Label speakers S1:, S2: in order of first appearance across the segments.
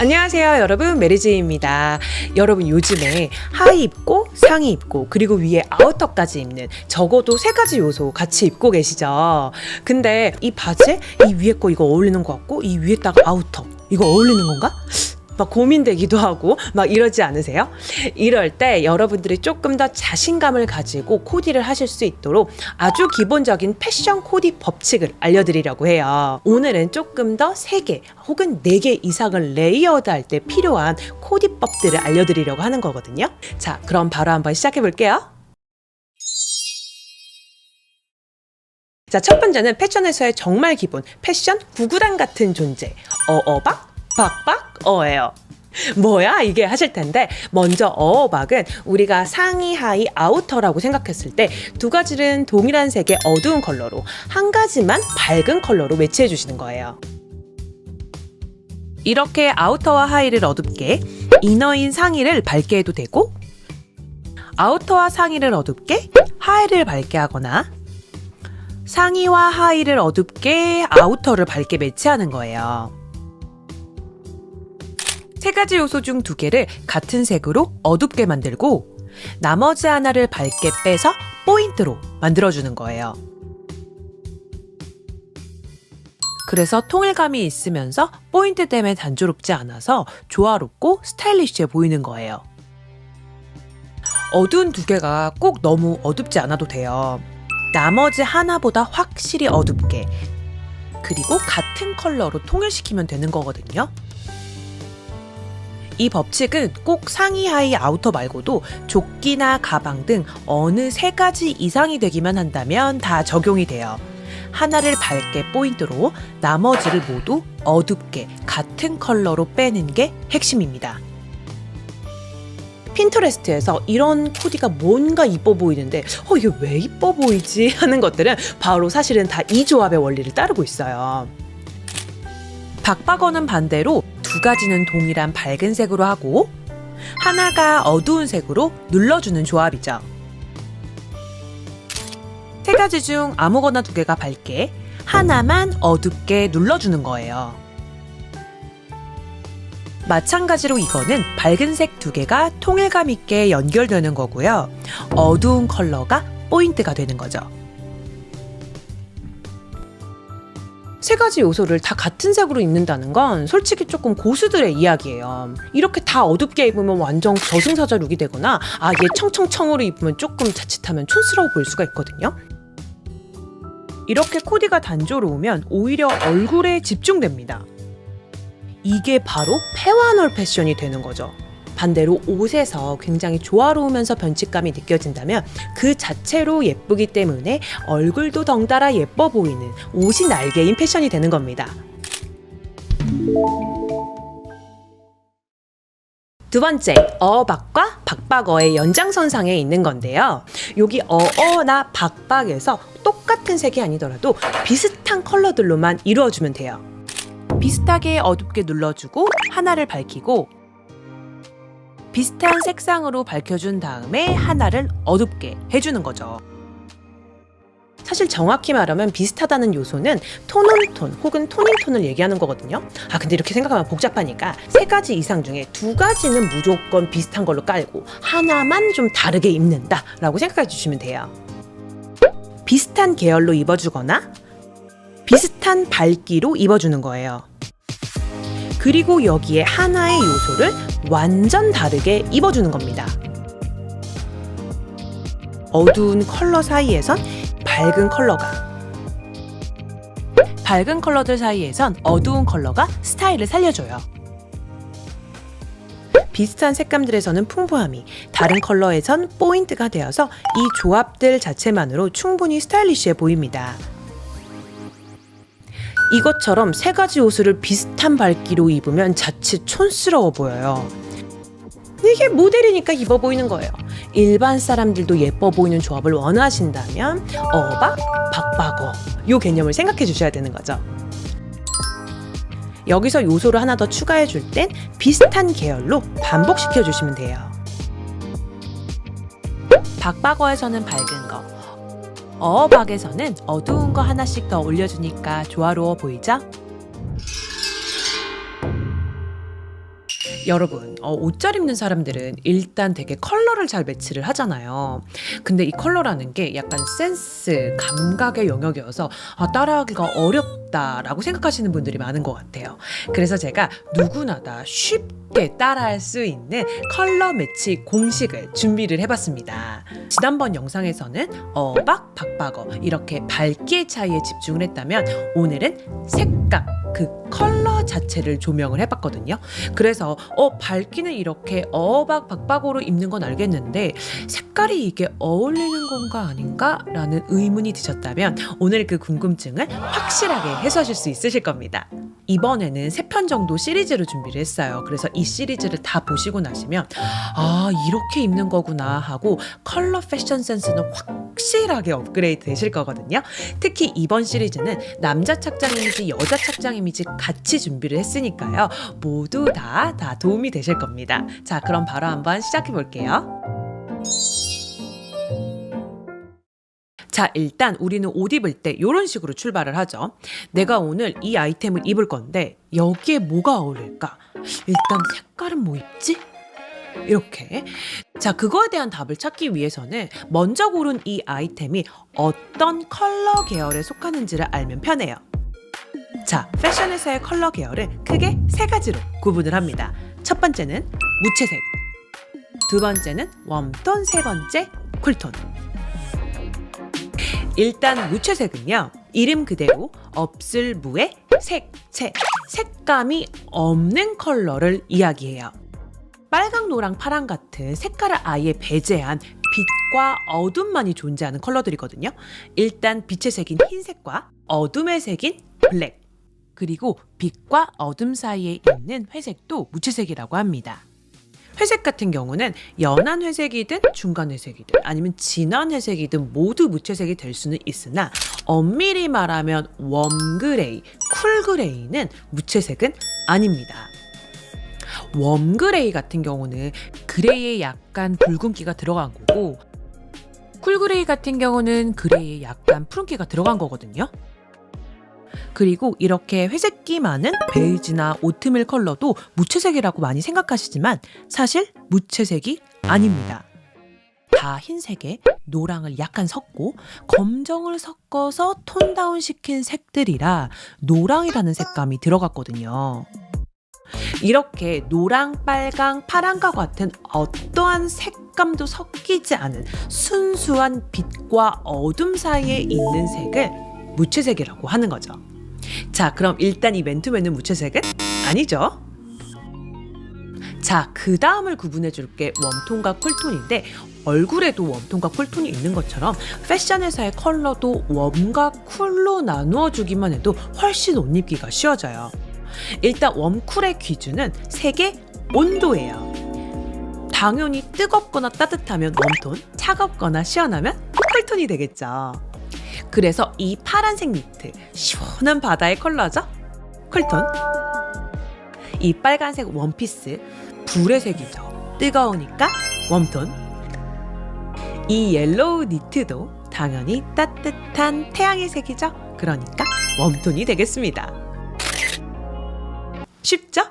S1: 안녕하세요 여러분, 메리지입니다. 여러분, 요즘에 하의 입고 상의 입고 그리고 위에 아우터까지 입는 적어도 3가지 요소 같이 입고 계시죠? 근데 이 바지에 이 위에 거 이거 어울리는 것 같고 이 위에다가 아우터 이거 어울리는 건가? 막 고민되기도 하고 막 이러지 않으세요? 이럴 때 여러분들이 조금 더 자신감을 가지고 코디를 하실 수 있도록 아주 기본적인 패션 코디 법칙을 알려드리려고 해요. 오늘은 조금 더 3개 혹은 4개 이상을 레이어드 할 때 필요한 코디법들을 알려드리려고 하는 거거든요. 자, 그럼 바로 한번 시작해 볼게요. 자, 첫 번째는 패션에서의 정말 기본 패션 구구단 같은 존재, 어어박 박박어예요. 뭐야 이게 하실 텐데, 먼저 어어박은 우리가 상의 하의 아우터라고 생각했을 때 2가지는 동일한 색의 어두운 컬러로 한 가지만 밝은 컬러로 매치해 주시는 거예요. 이렇게 아우터와 하의를 어둡게, 이너인 상의를 밝게 해도 되고, 아우터와 상의를 어둡게 하의를 밝게 하거나 상의와 하의를 어둡게 아우터를 밝게 매치하는 거예요. 3가지 요소 중 2개를 같은 색으로 어둡게 만들고 나머지 하나를 밝게 빼서 포인트로 만들어주는 거예요. 그래서 통일감이 있으면서 포인트 때문에 단조롭지 않아서 조화롭고 스타일리시해 보이는 거예요. 어두운 2개가 꼭 너무 어둡지 않아도 돼요. 나머지 하나보다 확실히 어둡게, 그리고 같은 컬러로 통일시키면 되는 거거든요. 이 법칙은 꼭 상의, 하의, 아우터 말고도 조끼나 가방 등 어느 3가지 이상이 되기만 한다면 다 적용이 돼요. 하나를 밝게 포인트로 나머지를 모두 어둡게 같은 컬러로 빼는 게 핵심입니다. 핀터레스트에서 이런 코디가 뭔가 이뻐 보이는데 이게 왜 이뻐 보이지? 하는 것들은 바로 사실은 다 이 조합의 원리를 따르고 있어요. 박박어는 반대로 2가지는 동일한 밝은 색으로 하고 하나가 어두운 색으로 눌러주는 조합이죠. 3가지 중 아무거나 2개가 밝게, 하나만 어둡게 눌러주는 거예요. 마찬가지로 이거는 밝은 색 2개가 통일감 있게 연결되는 거고요. 어두운 컬러가 포인트가 되는 거죠. 3가지 요소를 다 같은 색으로 입는다는 건 솔직히 조금 고수들의 이야기예요. 이렇게 다 어둡게 입으면 완전 저승사자 룩이 되거나 얘 청청청으로 입으면 조금 자칫하면 촌스러워 보일 수가 있거든요. 이렇게 코디가 단조로우면 오히려 얼굴에 집중됩니다. 이게 바로 패화널 패션이 되는 거죠. 반대로 옷에서 굉장히 조화로우면서 변칙감이 느껴진다면 그 자체로 예쁘기 때문에 얼굴도 덩달아 예뻐 보이는 옷이 날개인 패션이 되는 겁니다. 2번째, 어박과 박박어의 연장선상에 있는 건데요. 여기 어어나 박박에서 똑같은 색이 아니더라도 비슷한 컬러들로만 이루어주면 돼요. 비슷하게 어둡게 눌러주고 하나를 밝히고 비슷한 색상으로 밝혀준 다음에 하나를 어둡게 해주는 거죠. 사실 정확히 말하면 비슷하다는 요소는 톤온톤 혹은 톤인톤을 얘기하는 거거든요. 근데 이렇게 생각하면 복잡하니까 3가지 이상 중에 2가지는 무조건 비슷한 걸로 깔고 하나만 좀 다르게 입는다 라고 생각해 주시면 돼요. 비슷한 계열로 입어주거나 비슷한 밝기로 입어주는 거예요. 그리고 여기에 하나의 요소를 완전 다르게 입어주는 겁니다. 어두운 컬러 사이에선 밝은 컬러들 사이에선 어두운 컬러가 스타일을 살려줘요. 비슷한 색감들에서는 풍부함이, 다른 컬러에선 포인트가 되어서 이 조합들 자체만으로 충분히 스타일리시해 보입니다. 이것처럼 3가지 옷을 비슷한 밝기로 입으면 자칫 촌스러워 보여요. 이게 모델이니까 입어 보이는 거예요. 일반 사람들도 예뻐 보이는 조합을 원하신다면 어박, 박박어 요 개념을 생각해 주셔야 되는 거죠. 여기서 요소를 하나 더 추가해 줄 땐 비슷한 계열로 반복시켜 주시면 돼요. 박박어에서는 밝은 거, 어박에서는 어두운 거 하나씩 더 올려주니까 조화로워 보이죠? 여러분, 옷 잘 입는 사람들은 일단 되게 컬러를 잘 매치를 하잖아요. 근데 이 컬러라는 게 약간 센스, 감각의 영역이어서 따라하기가 어렵다라고 생각하시는 분들이 많은 것 같아요. 그래서 제가 누구나 다 쉽게 따라할 수 있는 컬러 매치 공식을 준비를 해봤습니다. 지난번 영상에서는 어박, 박박어 이렇게 밝기의 차이에 집중을 했다면 오늘은 색감, 그 컬러 자체를 조명을 해봤거든요. 그래서 밝기는 이렇게 어박 박박으로 입는 건 알겠는데 색깔이 이게 어울리는 건가 아닌가? 라는 의문이 드셨다면 오늘 그 궁금증을 확실하게 해소하실 수 있으실 겁니다. 이번에는 3편 정도 시리즈로 준비를 했어요. 그래서 이 시리즈를 다 보시고 나시면 이렇게 입는 거구나 하고 컬러 패션 센스는 확실하게 업그레이드 되실 거거든요. 특히 이번 시리즈는 남자 착장 이미지, 여자 착장 이미지 같이 준비를 했으니까요. 모두 다 도움이 되실 겁니다. 자, 그럼 바로 한번 시작해 볼게요. 자, 일단 우리는 옷 입을 때 이런 식으로 출발을 하죠. 내가 오늘 이 아이템을 입을 건데 여기에 뭐가 어울릴까? 일단 색깔은 뭐 입지? 이렇게. 자, 그거에 대한 답을 찾기 위해서는 먼저 고른 이 아이템이 어떤 컬러 계열에 속하는지를 알면 편해요. 자, 패션에서의 컬러 계열을 크게 3가지로 구분을 합니다. 첫 번째는 무채색, 두 번째는 웜톤, 세 번째 쿨톤. 일단 무채색은요, 이름 그대로 없을 무의 색채, 색감이 없는 컬러를 이야기해요. 빨강, 노랑, 파랑 같은 색깔을 아예 배제한 빛과 어둠만이 존재하는 컬러들이거든요. 일단 빛의 색인 흰색과 어둠의 색인 블랙, 그리고 빛과 어둠 사이에 있는 회색도 무채색이라고 합니다. 회색 같은 경우는 연한 회색이든 중간 회색이든 아니면 진한 회색이든 모두 무채색이 될 수는 있으나 엄밀히 말하면 웜그레이, 쿨그레이는 무채색은 아닙니다. 웜그레이 같은 경우는 그레이에 약간 붉은기가 들어간 거고, 쿨그레이 같은 경우는 그레이에 약간 푸른기가 들어간 거거든요. 그리고 이렇게 회색기 많은 베이지나 오트밀 컬러도 무채색이라고 많이 생각하시지만 사실 무채색이 아닙니다. 다 흰색에 노랑을 약간 섞고 검정을 섞어서 톤 다운 시킨 색들이라 노랑이라는 색감이 들어갔거든요. 이렇게 노랑, 빨강, 파랑과 같은 어떠한 색감도 섞이지 않은 순수한 빛과 어둠 사이에 있는 색을 무채색이라고 하는 거죠. 자, 그럼 일단 이 맨투맨은 무채색은 아니죠. 자, 그 다음을 구분해 줄게 웜톤과 쿨톤인데, 얼굴에도 웜톤과 쿨톤이 있는 것처럼 패션회사의 컬러도 웜과 쿨로 나누어 주기만 해도 훨씬 옷 입기가 쉬워져요. 일단 웜쿨의 기준은 색의 온도예요. 당연히 뜨겁거나 따뜻하면 웜톤, 차갑거나 시원하면 쿨톤이 되겠죠. 그래서 이 파란색 니트, 시원한 바다의 컬러죠? 쿨톤. 이 빨간색 원피스, 불의 색이죠. 뜨거우니까 웜톤. 이 옐로우 니트도 당연히 따뜻한 태양의 색이죠. 그러니까 웜톤이 되겠습니다. 쉽죠?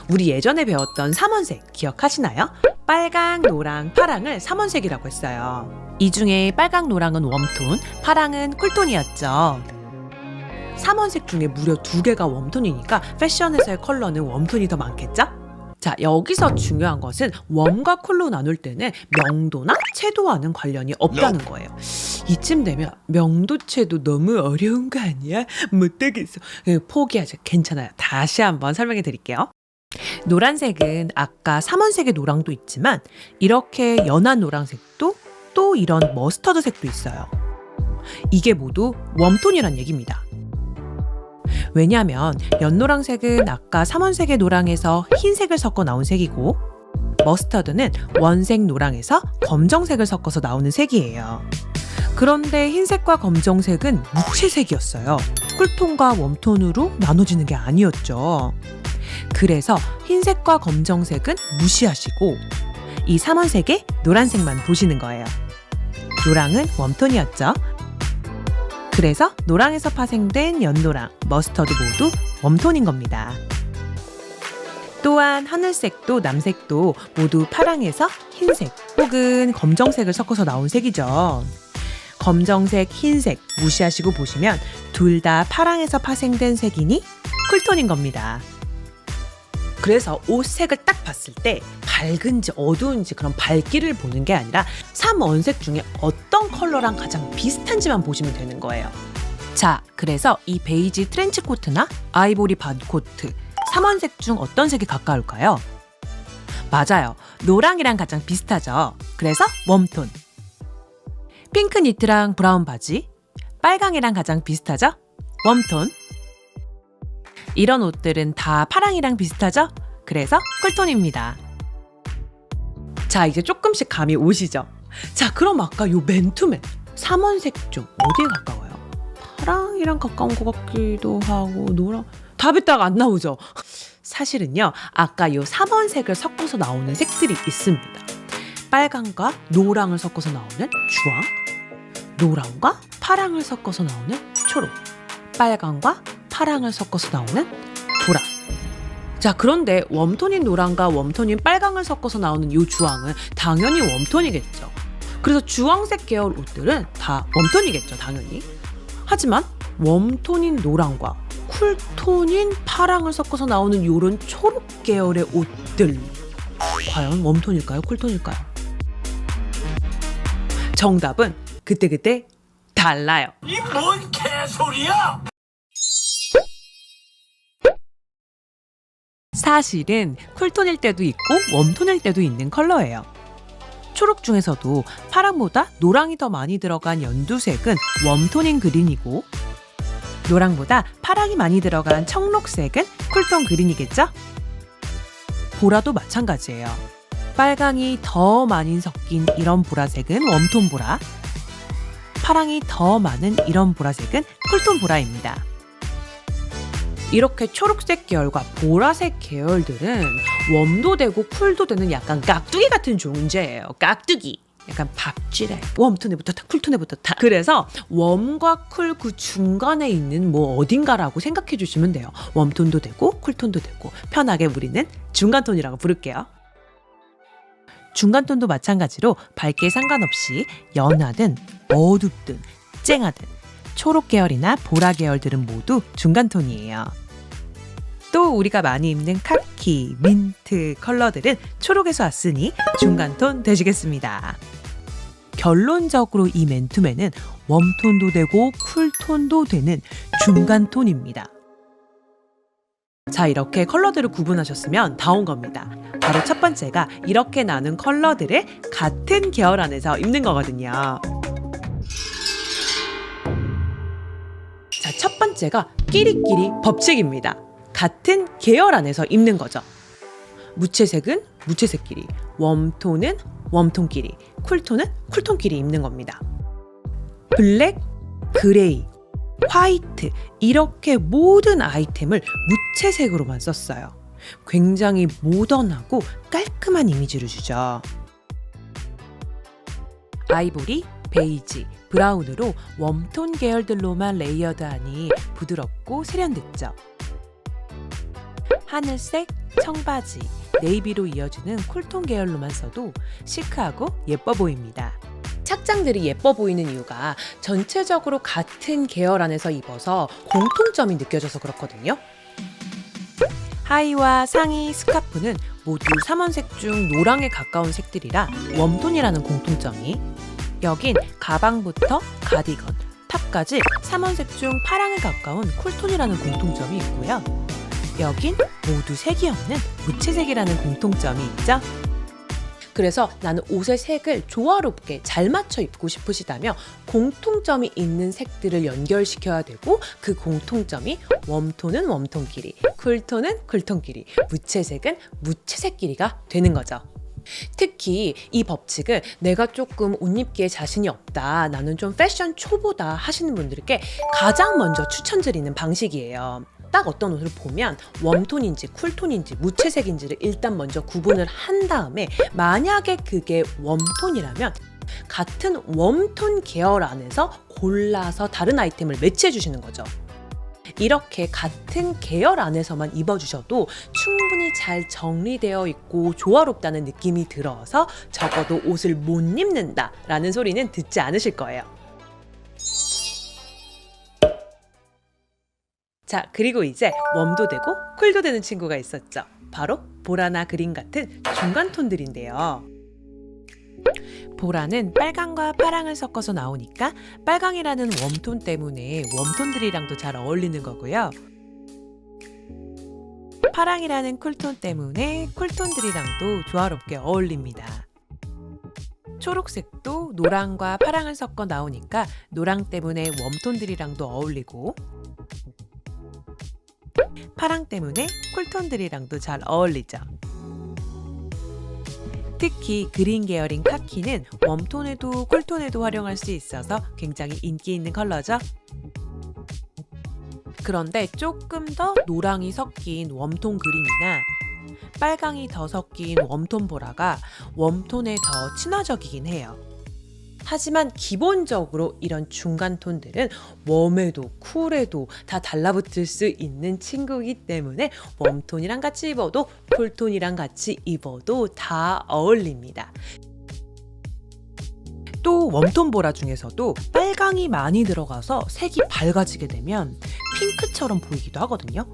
S1: 우리 예전에 배웠던 삼원색 기억하시나요? 빨강, 노랑, 파랑을 삼원색이라고 했어요. 이 중에 빨강, 노랑은 웜톤, 파랑은 쿨톤이었죠. 삼원색 중에 무려 2개가 웜톤이니까 패션에서의 컬러는 웜톤이 더 많겠죠? 자, 여기서 중요한 것은 웜과 쿨로 나눌 때는 명도나 채도와는 관련이 없다는 거예요. 이쯤 되면 명도 채도 너무 어려운 거 아니야? 못하겠어. 포기하자. 괜찮아요. 다시 한번 설명해 드릴게요. 노란색은 아까 삼원색의 노랑도 있지만 이렇게 연한 노란색도 또 이런 머스터드색도 있어요. 이게 모두 웜톤이란 얘기입니다. 왜냐하면 연노랑색은 아까 삼원색의 노랑에서 흰색을 섞어 나온 색이고, 머스터드는 원색 노랑에서 검정색을 섞어서 나오는 색이에요. 그런데 흰색과 검정색은 무채색이었어요. 쿨톤과 웜톤으로 나눠지는 게 아니었죠. 그래서 흰색과 검정색은 무시하시고 이 삼원색의 노란색만 보시는 거예요. 노랑은 웜톤이었죠. 그래서 노랑에서 파생된 연노랑, 머스터드 모두 웜톤인 겁니다. 또한 하늘색도 남색도 모두 파랑에서 흰색 혹은 검정색을 섞어서 나온 색이죠. 검정색, 흰색 무시하시고 보시면 둘 다 파랑에서 파생된 색이니 쿨톤인 겁니다. 그래서 옷 색을 딱 봤을 때 밝은지 어두운지 그런 밝기를 보는 게 아니라 3원색 중에 어떤 컬러랑 가장 비슷한지만 보시면 되는 거예요. 자, 그래서 이 베이지 트렌치 코트나 아이보리 바디코트 3원색 중 어떤 색이 가까울까요? 맞아요. 노랑이랑 가장 비슷하죠. 그래서 웜톤. 핑크 니트랑 브라운 바지, 빨강이랑 가장 비슷하죠? 웜톤. 이런 옷들은 다 파랑이랑 비슷하죠? 그래서 쿨톤입니다. 자, 이제 조금씩 감이 오시죠? 자, 그럼 아까 요 맨투맨 3원색 중 어디에 가까워요? 파랑이랑 가까운 것 같기도 하고 노랑 답이 딱 안 나오죠? 사실은요, 아까 요 3원색을 섞어서 나오는 색들이 있습니다. 빨강과 노랑을 섞어서 나오는 주황, 노랑과 파랑을 섞어서 나오는 초록, 빨강과 파랑을 섞어서 나오는 보라. 자, 그런데 웜톤인 노랑과 웜톤인 빨강을 섞어서 나오는 이 주황은 당연히 웜톤이겠죠. 그래서 주황색 계열 옷들은 다 웜톤이겠죠, 당연히. 하지만 웜톤인 노랑과 쿨톤인 파랑을 섞어서 나오는 이런 초록 계열의 옷들, 과연 웜톤일까요, 쿨톤일까요? 정답은 그때그때 달라요.
S2: 이 뭔 개소리야!
S1: 사실은 쿨톤일 때도 있고 웜톤일 때도 있는 컬러예요. 초록 중에서도 파랑보다 노랑이 더 많이 들어간 연두색은 웜톤인 그린이고, 노랑보다 파랑이 많이 들어간 청록색은 쿨톤 그린이겠죠? 보라도 마찬가지예요. 빨강이 더 많이 섞인 이런 보라색은 웜톤 보라, 파랑이 더 많은 이런 보라색은 쿨톤 보라입니다. 이렇게 초록색 계열과 보라색 계열들은 웜도 되고 쿨도 되는 약간 깍두기 같은 존재예요. 깍두기. 약간 밥쥐래. 웜톤에 붙었다, 쿨톤에 붙었다. 그래서 웜과 쿨 그 중간에 있는 뭐 어딘가라고 생각해 주시면 돼요. 웜톤도 되고 쿨톤도 되고, 편하게 우리는 중간톤이라고 부를게요. 중간톤도 마찬가지로 밝기에 상관없이 연하든 어둡든 쨍하든 초록 계열이나 보라 계열들은 모두 중간톤이에요. 또 우리가 많이 입는 카키, 민트 컬러들은 초록에서 왔으니 중간톤 되시겠습니다. 결론적으로 이 맨투맨은 웜톤도 되고 쿨톤도 되는 중간톤입니다. 자, 이렇게 컬러들을 구분하셨으면 다 온 겁니다. 바로 첫 번째가 이렇게 나눈 컬러들을 같은 계열 안에서 입는 거거든요. 자, 첫 번째가 끼리끼리 법칙입니다. 같은 계열 안에서 입는 거죠. 무채색은 무채색끼리, 웜톤은 웜톤끼리, 쿨톤은 쿨톤끼리 입는 겁니다. 블랙, 그레이, 화이트 이렇게 모든 아이템을 무채색으로만 썼어요. 굉장히 모던하고 깔끔한 이미지를 주죠. 아이보리, 베이지, 브라운으로 웜톤 계열들로만 레이어드하니 부드럽고 세련됐죠. 하늘색, 청바지, 네이비로 이어지는 쿨톤 계열로만 써도 시크하고 예뻐 보입니다. 착장들이 예뻐 보이는 이유가 전체적으로 같은 계열 안에서 입어서 공통점이 느껴져서 그렇거든요. 하의와 상의, 스카프는 모두 3원색 중 노랑에 가까운 색들이라 웜톤이라는 공통점이, 여긴 가방부터 가디건, 탑까지 3원색 중 파랑에 가까운 쿨톤이라는 공통점이 있고요. 여긴 모두 색이 없는 무채색이라는 공통점이 있죠. 그래서 나는 옷의 색을 조화롭게 잘 맞춰 입고 싶으시다면 공통점이 있는 색들을 연결시켜야 되고, 그 공통점이 웜톤은 웜톤끼리, 쿨톤은 쿨톤끼리, 무채색은 무채색끼리가 되는 거죠. 특히 이 법칙을 내가 조금 옷 입기에 자신이 없다, 나는 좀 패션 초보다 하시는 분들께 가장 먼저 추천드리는 방식이에요. 딱 어떤 옷을 보면 웜톤인지 쿨톤인지 무채색인지를 일단 먼저 구분을 한 다음에, 만약에 그게 웜톤이라면 같은 웜톤 계열 안에서 골라서 다른 아이템을 매치해 주시는 거죠. 이렇게 같은 계열 안에서만 입어주셔도 충분히 잘 정리되어 있고 조화롭다는 느낌이 들어서 적어도 옷을 못 입는다 라는 소리는 듣지 않으실 거예요. 자, 그리고 이제 웜도 되고 쿨도 되는 친구가 있었죠. 바로 보라나 그린 같은 중간 톤들인데요. 보라는 빨강과 파랑을 섞어서 나오니까 빨강이라는 웜톤 때문에 웜톤들이랑도 잘 어울리는 거고요. 파랑이라는 쿨톤 때문에 쿨톤들이랑도 조화롭게 어울립니다. 초록색도 노랑과 파랑을 섞어 나오니까 노랑 때문에 웜톤들이랑도 어울리고, 파랑 때문에 쿨톤들이랑도 잘 어울리죠. 특히 그린 계열인 카키는 웜톤에도 쿨톤에도 활용할 수 있어서 굉장히 인기 있는 컬러죠. 그런데 조금 더 노랑이 섞인 웜톤 그린이나 빨강이 더 섞인 웜톤 보라가 웜톤에 더 친화적이긴 해요. 하지만 기본적으로 이런 중간 톤들은 웜에도 쿨에도 다 달라붙을 수 있는 친구이기 때문에 웜톤이랑 같이 입어도 쿨톤이랑 같이 입어도 다 어울립니다. 또 웜톤 보라 중에서도 빨강이 많이 들어가서 색이 밝아지게 되면 핑크처럼 보이기도 하거든요.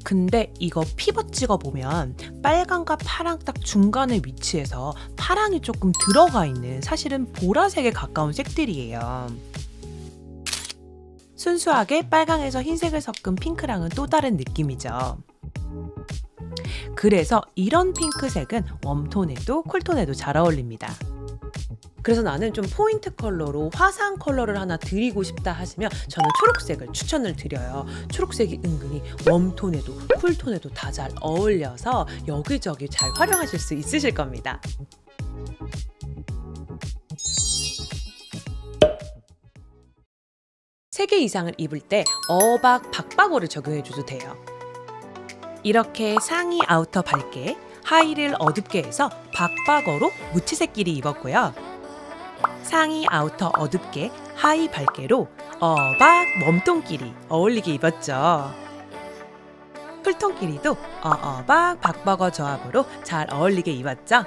S1: 근데 이거 피벗 찍어보면 빨강과 파랑 딱 중간에 위치해서 파랑이 조금 들어가 있는 사실은 보라색에 가까운 색들이에요. 순수하게 빨강에서 흰색을 섞은 핑크랑은 또 다른 느낌이죠. 그래서 이런 핑크색은 웜톤에도 쿨톤에도 잘 어울립니다. 그래서 나는 좀 포인트 컬러로 화사한 컬러를 하나 드리고 싶다 하시면 저는 초록색을 추천을 드려요. 초록색이 은근히 웜톤에도 쿨톤에도 다 잘 어울려서 여기저기 잘 활용하실 수 있으실 겁니다. 세 개 이상을 입을 때 어박 박박어를 적용해줘도 돼요. 이렇게 상의 아우터 밝게, 하의를 어둡게 해서 박박어로 무채색끼리 입었고요. 상의 아우터 어둡게, 하의 밝게로 어박 웜톤끼리 어울리게 입었죠. 쿨톤끼리도 어박 박박어 조합으로 잘 어울리게 입었죠.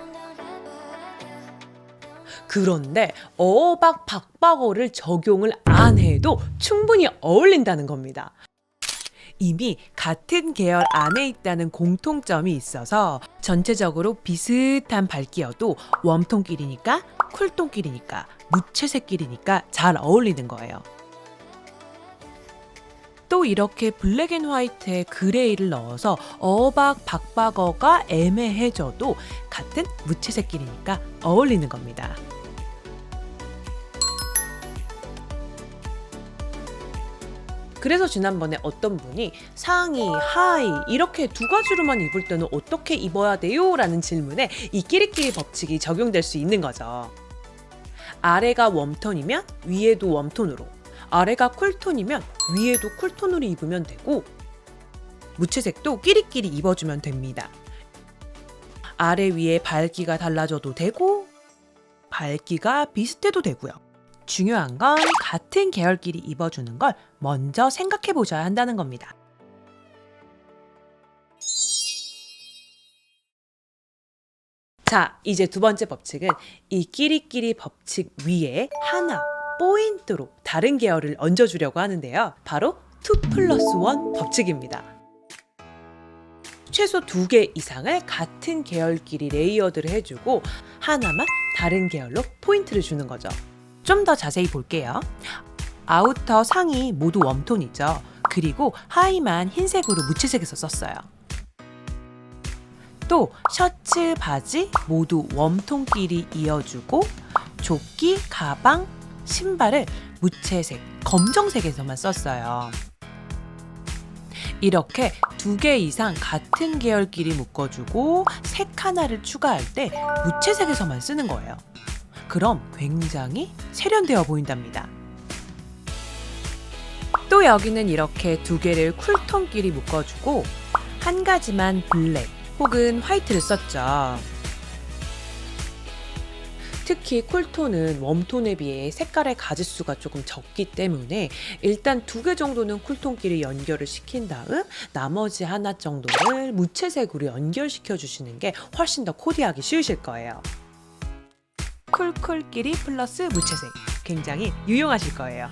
S1: 그런데 어박 박박어를 적용을 안 해도 충분히 어울린다는 겁니다. 이미 같은 계열 안에 있다는 공통점이 있어서 전체적으로 비슷한 밝기여도 웜톤끼리니까 쿨톤끼리니까 무채색끼리니까 잘 어울리는 거예요. 또 이렇게 블랙 앤 화이트에 그레이를 넣어서 어박 박박어가 애매해져도 같은 무채색끼리니까 어울리는 겁니다. 그래서 지난번에 어떤 분이 상의, 하의 이렇게 두 가지로만 입을 때는 어떻게 입어야 돼요? 라는 질문에 이 끼리끼리 법칙이 적용될 수 있는 거죠. 아래가 웜톤이면 위에도 웜톤으로, 아래가 쿨톤이면 위에도 쿨톤으로 입으면 되고, 무채색도 끼리끼리 입어주면 됩니다. 아래 위에 밝기가 달라져도 되고 밝기가 비슷해도 되고요. 중요한 건 같은 계열끼리 입어주는 걸 먼저 생각해 보셔야 한다는 겁니다. 자, 이제 두 번째 법칙은 이 끼리끼리 법칙 위에 하나 포인트로 다른 계열을 얹어주려고 하는데요. 바로 2+1 법칙입니다. 최소 2개 이상을 같은 계열끼리 레이어드를 해주고 하나만 다른 계열로 포인트를 주는 거죠. 좀 더 자세히 볼게요. 아우터 상의 모두 웜톤이죠. 그리고 하의만 흰색으로 무채색에서 썼어요. 또 셔츠, 바지 모두 웜톤끼리 이어주고 조끼, 가방, 신발을 무채색, 검정색에서만 썼어요. 이렇게 2개 이상 같은 계열끼리 묶어주고 색 하나를 추가할 때 무채색에서만 쓰는 거예요. 그럼 굉장히 세련되어 보인답니다. 또 여기는 이렇게 2개를 쿨톤끼리 묶어주고 한 가지만 블랙 혹은 화이트를 썼죠. 특히 쿨톤은 웜톤에 비해 색깔의 가짓수가 조금 적기 때문에 일단 2개 정도는 쿨톤끼리 연결을 시킨 다음 나머지 하나 정도를 무채색으로 연결시켜 주시는 게 훨씬 더 코디하기 쉬우실 거예요. 쿨쿨끼리 플러스 무채색, 굉장히 유용하실 거예요.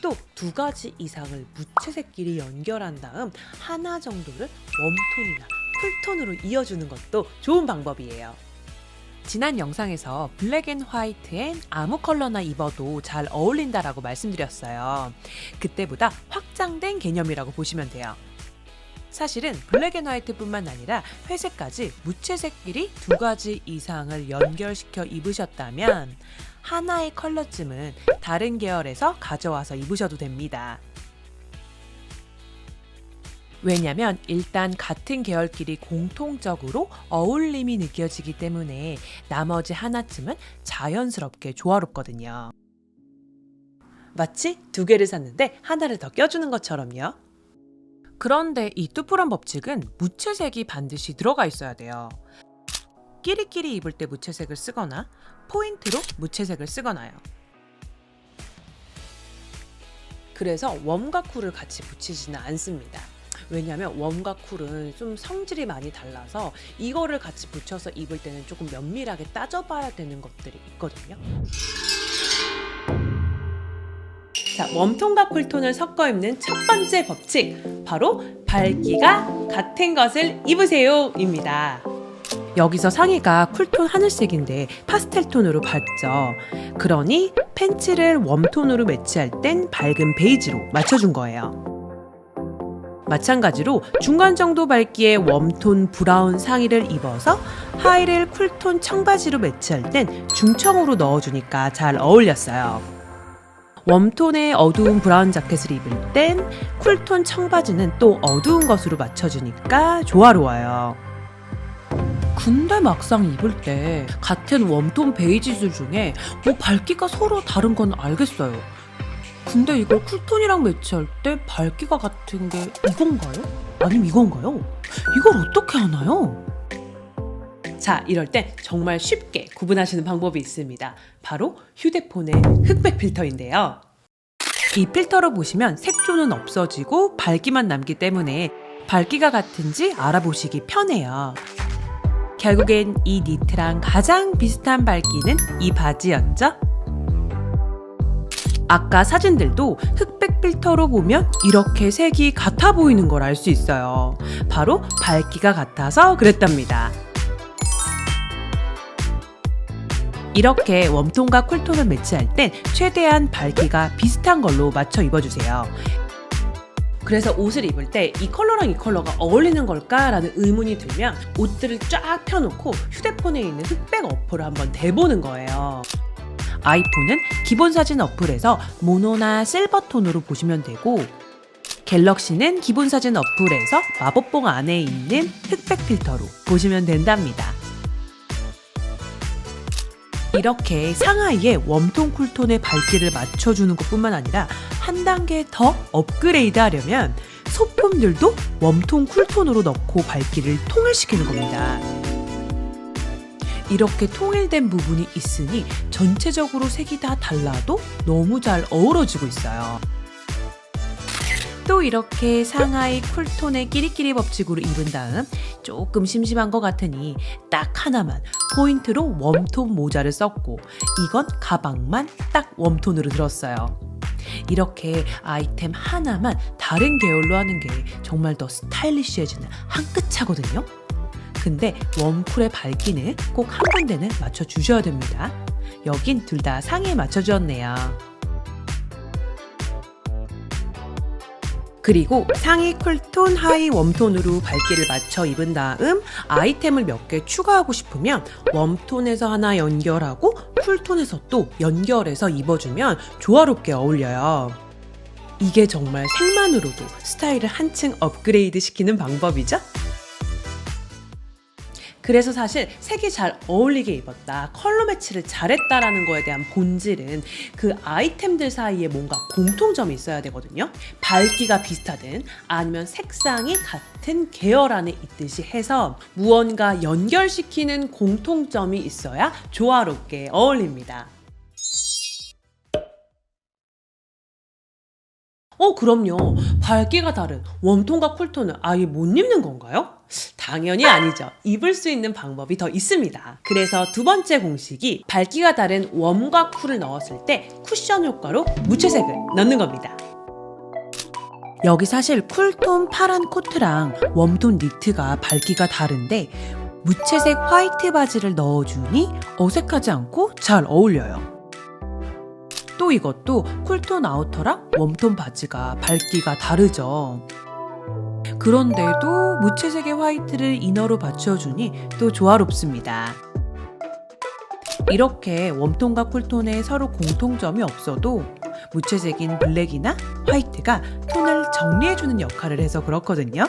S1: 또 2가지 이상을 무채색끼리 연결한 다음 하나 정도를 웜톤이나 쿨톤으로 이어주는 것도 좋은 방법이에요. 지난 영상에서 블랙 앤 화이트엔 아무 컬러나 입어도 잘 어울린다라고 말씀드렸어요. 그때보다 확장된 개념이라고 보시면 돼요. 사실은 블랙 앤 화이트뿐만 아니라 회색까지 무채색끼리 2가지 이상을 연결시켜 입으셨다면 하나의 컬러쯤은 다른 계열에서 가져와서 입으셔도 됩니다. 왜냐면 일단 같은 계열끼리 공통적으로 어울림이 느껴지기 때문에 나머지 하나쯤은 자연스럽게 조화롭거든요. 마치 2개를 샀는데 하나를 더 껴주는 것처럼요. 그런데 이 뚜프런 법칙은 무채색이 반드시 들어가 있어야 돼요. 끼리끼리 입을 때 무채색을 쓰거나 포인트로 무채색을 쓰거나요. 그래서 웜과 쿨을 같이 붙이지는 않습니다. 왜냐면 웜과 쿨은 좀 성질이 많이 달라서 이거를 같이 붙여서 입을 때는 조금 면밀하게 따져봐야 되는 것들이 있거든요. 자, 웜톤과 쿨톤을 섞어 입는 첫 번째 법칙, 바로 밝기가 같은 것을 입으세요 입니다. 여기서 상의가 쿨톤 하늘색인데 파스텔톤으로 밝죠. 그러니 팬츠를 웜톤으로 매치할 땐 밝은 베이지로 맞춰준 거예요. 마찬가지로 중간 정도 밝기의 웜톤 브라운 상의를 입어서 하의를 쿨톤 청바지로 매치할 땐 중청으로 넣어주니까 잘 어울렸어요. 웜톤의 어두운 브라운 자켓을 입을 땐 쿨톤 청바지는 또 어두운 것으로 맞춰주니까 조화로워요. 근데 막상 입을 때 같은 웜톤 베이지들 중에 밝기가 서로 다른 건 알겠어요. 근데 이걸 쿨톤이랑 매치할 때 밝기가 같은 게 이건가요? 아니면 이건가요? 이걸 어떻게 하나요? 자, 이럴 땐 정말 쉽게 구분하시는 방법이 있습니다. 바로 휴대폰의 흑백 필터인데요. 이 필터로 보시면 색조는 없어지고 밝기만 남기 때문에 밝기가 같은지 알아보시기 편해요. 결국엔 이 니트랑 가장 비슷한 밝기는 이 바지였죠? 아까 사진들도 흑백 필터로 보면 이렇게 색이 같아 보이는 걸 알 수 있어요. 바로 밝기가 같아서 그랬답니다. 이렇게 웜톤과 쿨톤을 매치할 땐 최대한 밝기가 비슷한 걸로 맞춰 입어주세요. 그래서 옷을 입을 때 이 컬러랑 이 컬러가 어울리는 걸까라는 의문이 들면 옷들을 쫙 펴놓고 휴대폰에 있는 흑백 어플을 한번 대보는 거예요. 아이폰은 기본 사진 어플에서 모노나 실버톤으로 보시면 되고, 갤럭시는 기본 사진 어플에서 마법봉 안에 있는 흑백 필터로 보시면 된답니다. 이렇게 상하이에 웜톤 쿨톤의 밝기를 맞춰주는 것뿐만 아니라 한 단계 더 업그레이드 하려면 소품들도 웜톤 쿨톤으로 넣고 밝기를 통일시키는 겁니다. 이렇게 통일된 부분이 있으니 전체적으로 색이 다 달라도 너무 잘 어우러지고 있어요. 또 이렇게 상하이 쿨톤의 끼리끼리 법칙으로 입은 다음 조금 심심한 것 같으니 딱 하나만 포인트로 웜톤 모자를 썼고, 이건 가방만 딱 웜톤으로 들었어요. 이렇게 아이템 하나만 다른 계열로 하는 게 정말 더 스타일리시해지는 한 끗 차거든요. 근데 웜쿨의 밝기는 꼭 한 군데는 맞춰주셔야 됩니다. 여긴 둘 다 상의에 맞춰주었네요. 그리고 상의 쿨톤, 하의 웜톤으로 밝기를 맞춰 입은 다음 아이템을 몇 개 추가하고 싶으면 웜톤에서 하나 연결하고 쿨톤에서 또 연결해서 입어주면 조화롭게 어울려요. 이게 정말 색만으로도 스타일을 한층 업그레이드 시키는 방법이죠? 그래서 사실 색이 잘 어울리게 입었다, 컬러 매치를 잘했다라는 거에 대한 본질은 그 아이템들 사이에 뭔가 공통점이 있어야 되거든요. 밝기가 비슷하든 아니면 색상이 같은 계열 안에 있듯이 해서 무언가 연결시키는 공통점이 있어야 조화롭게 어울립니다. 그럼요. 밝기가 다른 웜톤과 쿨톤을 아예 못 입는 건가요? 당연히 아니죠. 입을 수 있는 방법이 더 있습니다. 그래서 두 번째 공식이 밝기가 다른 웜과 쿨을 넣었을 때 쿠션 효과로 무채색을 넣는 겁니다. 여기 사실 쿨톤 파란 코트랑 웜톤 니트가 밝기가 다른데 무채색 화이트 바지를 넣어주니 어색하지 않고 잘 어울려요. 또 이것도 쿨톤 아우터랑 웜톤 바지가 밝기가 다르죠. 그런데도 무채색의 화이트를 이너로 받쳐주니 또 조화롭습니다. 이렇게 웜톤과 쿨톤에 서로 공통점이 없어도 무채색인 블랙이나 화이트가 톤을 정리해주는 역할을 해서 그렇거든요.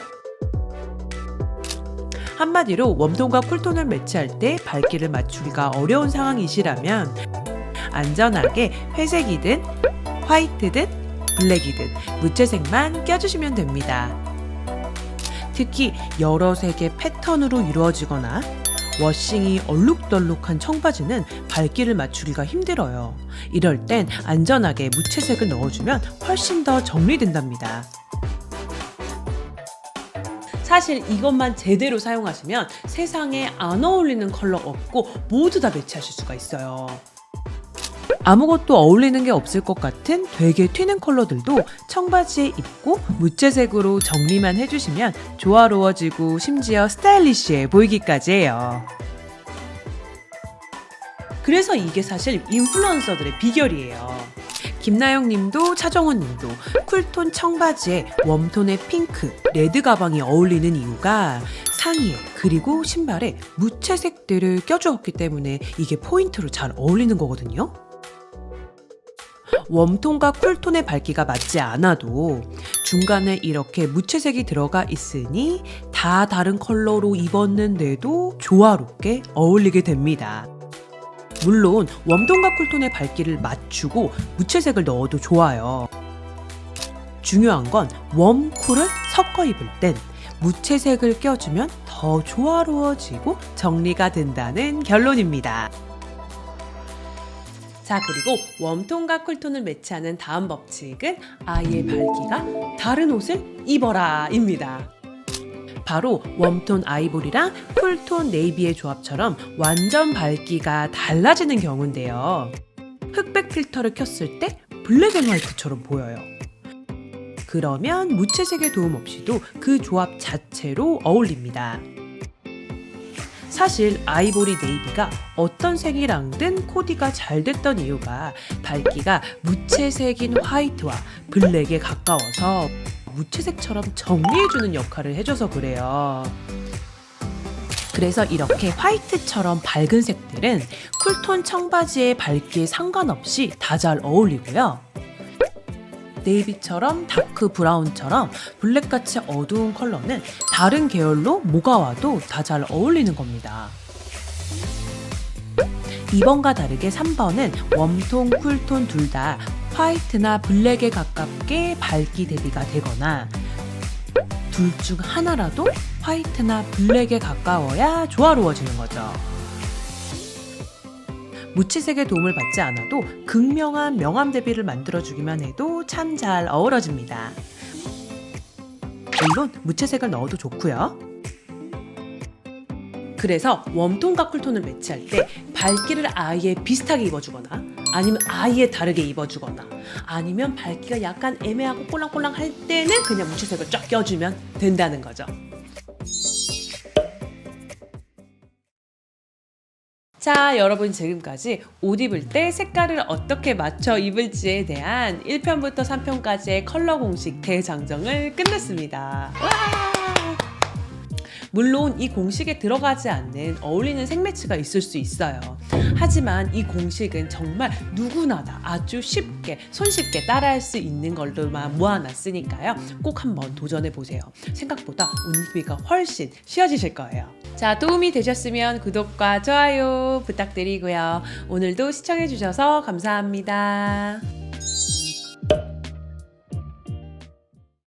S1: 한마디로 웜톤과 쿨톤을 매치할 때 밝기를 맞추기가 어려운 상황이시라면 안전하게 회색이든 화이트든 블랙이든 무채색만 껴주시면 됩니다. 특히 여러 색의 패턴으로 이루어지거나 워싱이 얼룩덜룩한 청바지는 밝기를 맞추기가 힘들어요. 이럴 땐 안전하게 무채색을 넣어주면 훨씬 더 정리된답니다. 사실 이것만 제대로 사용하시면 세상에 안 어울리는 컬러 없고 모두 다 매치하실 수가 있어요. 아무것도 어울리는 게 없을 것 같은 되게 튀는 컬러들도 청바지에 입고 무채색으로 정리만 해주시면 조화로워지고 심지어 스타일리시해 보이기까지 해요. 그래서 이게 사실 인플루언서들의 비결이에요. 김나영 님도 차정원 님도 쿨톤 청바지에 웜톤의 핑크, 레드 가방이 어울리는 이유가 상의에 그리고 신발에 무채색들을 껴주었기 때문에 이게 포인트로 잘 어울리는 거거든요. 웜톤과 쿨톤의 밝기가 맞지 않아도 중간에 이렇게 무채색이 들어가 있으니 다 다른 컬러로 입었는데도 조화롭게 어울리게 됩니다. 물론 웜톤과 쿨톤의 밝기를 맞추고 무채색을 넣어도 좋아요. 중요한 건 웜, 쿨을 섞어 입을 땐 무채색을 껴주면 더 조화로워지고 정리가 된다는 결론입니다. 자, 그리고 웜톤과 쿨톤을 매치하는 다음 법칙은 아예 밝기가 다른 옷을 입어라 입니다. 바로 웜톤 아이보리랑 쿨톤 네이비의 조합처럼 완전 밝기가 달라지는 경우인데요. 흑백 필터를 켰을 때 블랙 앤 화이트처럼 보여요. 그러면 무채색의 도움 없이도 그 조합 자체로 어울립니다. 사실 아이보리 네이비가 어떤 색이랑든 코디가 잘 됐던 이유가 밝기가 무채색인 화이트와 블랙에 가까워서 무채색처럼 정리해주는 역할을 해줘서 그래요. 그래서 이렇게 화이트처럼 밝은 색들은 쿨톤 청바지의 밝기에 상관없이 다 잘 어울리고요. 네이비처럼 다크 브라운처럼 블랙같이 어두운 컬러는 다른 계열로 뭐가 와도 다 잘 어울리는 겁니다. 2번과 다르게 3번은 웜톤, 쿨톤 둘 다 화이트나 블랙에 가깝게 밝기 대비가 되거나 둘 중 하나라도 화이트나 블랙에 가까워야 조화로워지는 거죠. 무채색의 도움을 받지 않아도 극명한 명암 대비를 만들어주기만 해도 참 잘 어우러집니다. 물론 무채색을 넣어도 좋고요. 그래서 웜톤과 쿨톤을 매치할 때 밝기를 아예 비슷하게 입어주거나 아니면 아예 다르게 입어주거나 아니면 밝기가 약간 애매하고 꼴랑꼴랑 할 때는 그냥 무채색을 쫙 껴주면 된다는 거죠. 자, 여러분 지금까지 옷 입을 때 색깔을 어떻게 맞춰 입을지에 대한 1편부터 3편까지의 컬러 공식 대장정을 끝냈습니다. 와! 물론 이 공식에 들어가지 않는 어울리는 색 매치가 있을 수 있어요. 하지만 이 공식은 정말 누구나 다 아주 쉽게 손쉽게 따라할 수 있는 걸로만 모아놨으니까요. 꼭 한번 도전해보세요. 생각보다 옷 입기가 훨씬 쉬워지실 거예요. 자, 도움이 되셨으면 구독과 좋아요 부탁드리고요. 오늘도 시청해주셔서 감사합니다.